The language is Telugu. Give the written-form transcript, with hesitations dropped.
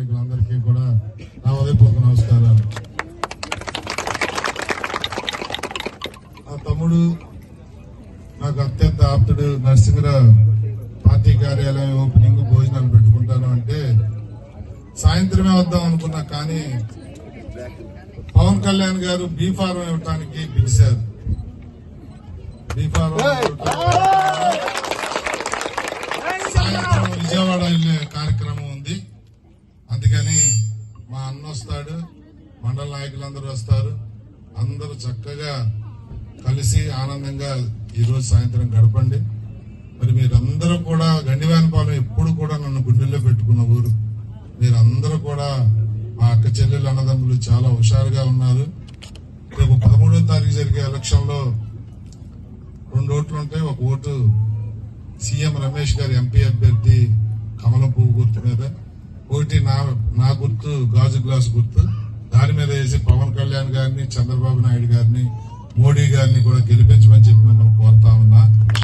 నాయకులందరికీ కూడా నా ఉదయపూర్వక నమస్కారాలు. నా తమ్ముడు, నాకు అత్యంత ఆప్తుడు నరసింహరావు పార్టీ కార్యాలయం ఓపెనింగ్ భోజనాలు పెట్టుకుంటాను అంటే సాయంత్రమే వద్దాం అనుకున్నా, కానీ పవన్ కళ్యాణ్ గారు బీ ఫారం ఇవ్వటానికి పిలిచారు. బీ ఫారం సాయంత్రం విజయవాడ వెళ్లే కార్యక్రమం ఉంది. అందుకని మా అన్న వస్తాడు, మండల నాయకులందరూ వస్తారు, అందరూ చక్కగా కలిసి ఆనందంగా ఈరోజు సాయంత్రం గడపండి. మరి మీరందరూ కూడా గండివానిపాలెం ఎప్పుడు కూడా నన్ను గుండెల్లో పెట్టుకున్న ఊరు. మీరందరూ కూడా మా అక్క చెల్లెలు అన్నదమ్ములు చాలా హుషారుగా ఉన్నారు. రేపు 13వ తారీఖు జరిగే ఎలక్షన్ లో 2 ఓట్లు ఉంటాయి. ఒక ఓటు సీఎం రమేష్ గారి ఎంపీ అభ్యర్థి కమలం పువ్వు గుర్తు మీద, ఒకటి నా గుర్తు గాజు గ్లాస్ గుర్తు. దాని మీద వేసి పవన్ కళ్యాణ్ గారిని, చంద్రబాబు నాయుడు గారిని, మోడీ గారిని కూడా గెలిపించమని చెప్పి మిమ్మల్ని కోరుతా ఉన్నా.